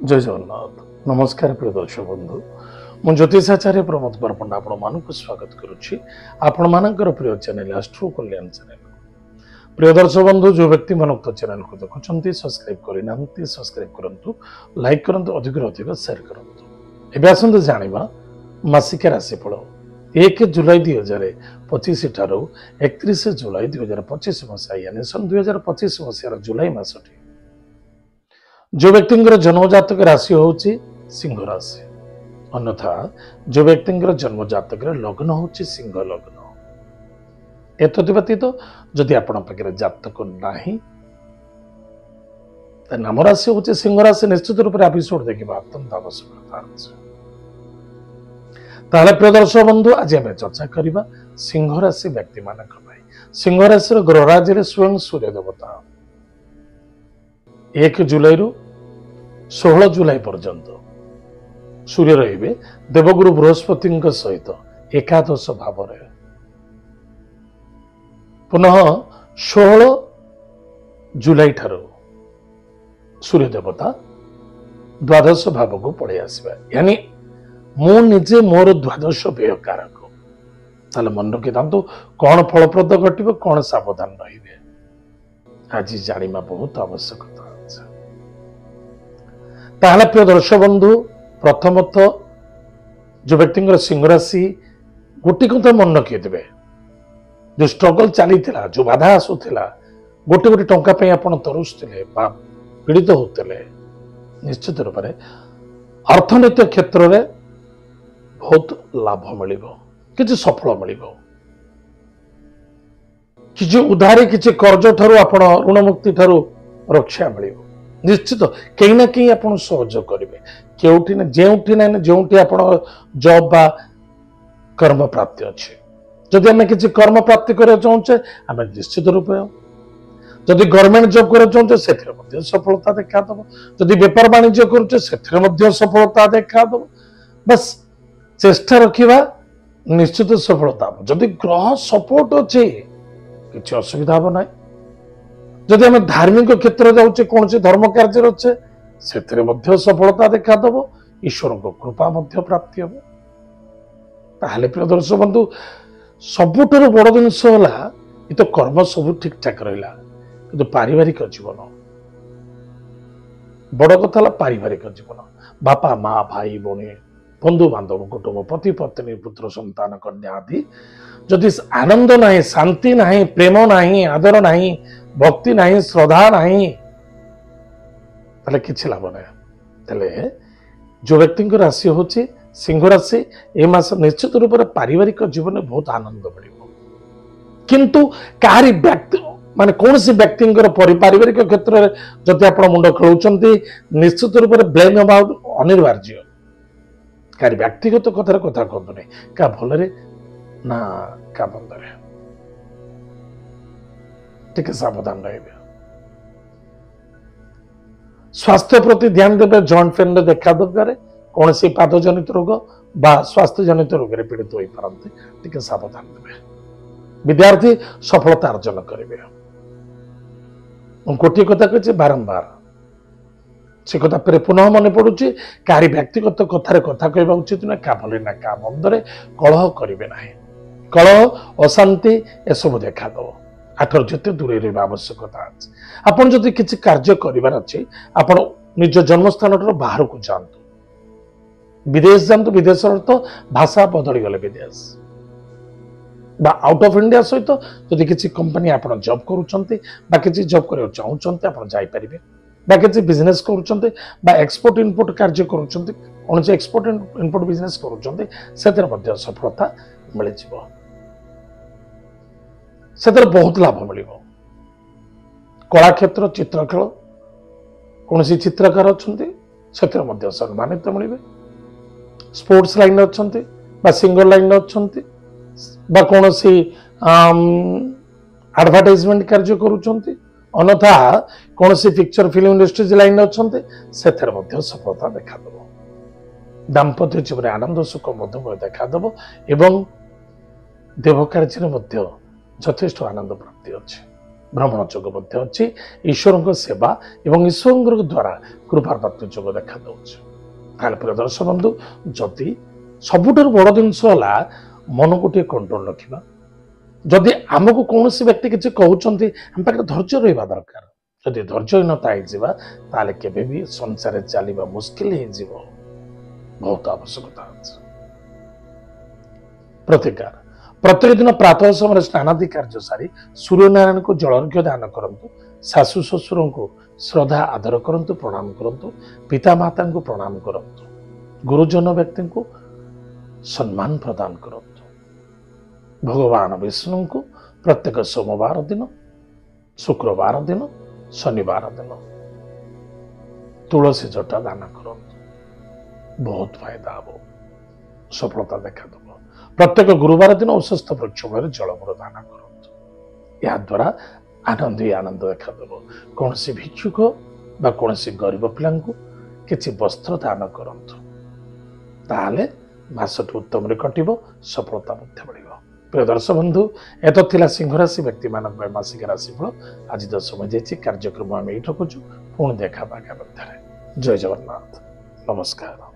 जय जगन्नाथ नमस्कार प्रिय दर्शक बंधु मु ज्योतिषाचार्य प्रमोद कुमार पंडा आपण स्वागत करुच्ची आपण मानकर प्रिय चैनल एस्ट्रो कल्याण चैनल प्रिय दर्शक बंधु जो व्यक्ति मनोक्त चैनल को देखुं सब्सक्राइब करना सब्सक्राइब करूँ लाइक करूँ अधिक अधिक शेयर करूँ एवं आसतु जाना मासिक राशिफल 1 जुलाई 2025 ठारू 31 जुलाई 2025 मसीहा यानी सन 2025 मसीहार जुलाई मासटी जो व्यक्ति जन्म जातक राशि होची सिंह राशि अन्यथा जो व्यक्ति जन्म जातक लग्न होची सिंह लग्न एतद व्यतीत जदि आपण पाखे जातक नाही नाम राशि होची सिंह राशि निश्चित रूप से एपिसोड देखा अत्यंत आवश्यकता अछि ताले प्रिय दर्शक बंधु आज आम चर्चा करबा सिंह राशि व्यक्ति मानक सिंह राशि ग्रहराज स्वयं सूर्य देवता 1 जुलाई रु 16 जुलाई पर्यंत सूर्य रे देवगुरु बृहस्पति सहित एकादश भाव पुनः 16 जुलाई ठारू सूर्य देवता द्वादश भाव को पड़े आसवा यानी मु निजे मोर द्वादश व्यय कारक ताले मन रखी था कौन फलप्रद घटो कौन सावधान रे आज जाना बहुत आवश्यकता ताहले प्रिय दर्शक बंधु प्रथमत जो व्यक्ति सिंह राशि गोटे कथा मन रखिए जो स्ट्रगल चली जो बाधा आसूला गोटे गोटे टंका आपड़ तरुसुले पीड़ित होते निश्चित रूप से अर्थनैतिक क्षेत्र में बहुत लाभ मिल कि सफल मिल कि उधारी किसी कर्ज ठारू आप ऋण मुक्ति ठारू रक्षा मिल निश्चित कहीं ना कहीं आप सहयोग करेंगे केउठी ना जो जॉब बा कर्म प्राप्ति अच्छे जदि आम किसी कर्म प्राप्ति करने चाहूचे आम निश्चित रूप जदि गवर्नमेंट जॉब करना चाहूचे से सफलता देखादब जदि बेपार वाणिज्य करुचे से सफलता देखादब बस चेष्टा रखा निश्चित सफलता जदि ग्रह सपोर्ट अच्छे किसी असुविधा हम ना जदि आम धार्मिक क्षेत्र जाऊे कौन से धर्म कार्य अच्छे से सफलता देखादब ईश्वर को कृपा प्राप्ति हम ताहले प्रिय दर्शक बंधु सबुठ बड़ जिनस ये तो कर्म सब ठीक ठाक रहा कि पारिवारिक जीवन बड़ कथा पारिवारिक जीवन बापा माँ भाई भौणी बंधु बांधव कुटुंब पति पत्नी पुत्र संतान कन्या आदि जदि आनंद नहीं शांति नहीं प्रेम नहीं आदर नहीं भक्ति नहीं श्रद्धा नहीं ताले किछि लाभ नहीं जो व्यक्ति राशि होची सिंह राशि ए मास निश्चित रूप से पारिवारिक जीवन में बहुत आनंद मिल किंतु काहारी व्यक्ति माने कौन सी व्यक्ति पारिवारिक क्षेत्र में जदि आप मुंड खेलुंट निश्चित रूप से ब्लेम हवा अनिवार्य काहारी व्यक्तिगत कथार कथा कहतु नहीं क्या भल ना क्या बंद टिके सावधान रहे स्वास्थ्य प्रति ध्यान देवे जॉइंट पेन देखा दरकार कौन सी पाद जनित रोग बा स्वास्थ्य जनित रोग पीड़ित हो पारती टिके सावधान देवे विद्यार्थी सफलता अर्जन करेंगे गोटे कथा कही बारंबार से कथा फिर पुनः मन पड़ुची काहारी व्यक्तिगत कथार कथा कहवा उचित ना क्या भले ना क्या बंदरे कलह करेंगे ना कलह अशांति एसबू देखादब आठर जिते दूरे रहा आवश्यकता अच्छे आपड़ जदि किसी कार्य करार अच्छे आपण निज जन्मस्थान बाहर को जातु विदेश जातु विदेश तो भाषा बदली गले विदेश आउट ऑफ इंडिया सहित जदि किसी कंपनी आप जॉब करुँच किसी जॉब करने चाहते आप जापरेंगे किसी बिजनेस करुँच एक्सपोर्ट इनपोर्ट कार्य करुँच कौन से एक्सपोर्ट इनपोर्ट बिजनेस करुँच से सफलता मिल से बहुत लाभ मिल कला क्षेत्र चित्रकला कौन सी चित्रकार अच्छा से सम्मानित मिले स्पोर्ट्स लाइन अच्छा सिंगर लाइन अच्छा कौन सी एडवर्टाइजमेंट कार्य करुँच अन्यथा कौन सी पिक्चर फिल्म इंडस्ट्री लाइन अच्छा से सफलता देखादब दाम्पत्य जीवन आनंद सुख मधुमय देखादब एवं देव कार्य यथेष्ट आनंद प्राप्ति अच्छे भ्रमण जोग मध्य अच्छी ईश्वर सेवा एवं ईश्वर द्वारा कृपाप्राप्ति जोग देखा ताल प्रिय दर्शक बंधु जदि सबुठ बड़ जिनस मन को कंट्रोल रखा जदि आमको कौन व्यक्ति किसी कहते आम पाखे धैर्य रहा दरकार जदि धैर्यहीनता होता केवे भी संसार चलवा मुस्किल हो बहुत आवश्यकता अच्छे प्रतिकार प्रत्येक दिन प्रातः समय स्नानादि कार्य सारी सूर्यनारायण को जलर्घ्य दान करंतु शाशु शशुर को श्रद्धा आदर करंतु प्रणाम करंतु पिता माता को प्रणाम करंतु गुरुजन व्यक्ति को सम्मान प्रदान करंतु भगवान विष्णु को प्रत्येक सोमवार दिन शुक्रवार दिन शनिवार दिन तुलसी जटा दान करंतु बहुत फायदा हो सफलता देखा दब प्रत्येक गुरुवार दिन औषस्थ वृक्ष मूल जलमूल दान करंतु या द्वारा आनंद ही आनंद देखा दब कौन भिक्षुक बा कौन गरीब पिला किसी वस्त्र दान करंतु ताहले मासटी उत्तम कटिब सफलता मिल प्रिय दर्शक बंधु एत थिला सिंह राशि व्यक्ति मान मासिक राशिफल आज तो समय जाइए कार्यक्रम आम ये रखुचु पुणी देखा आगामी जय जगन्नाथ नमस्कार।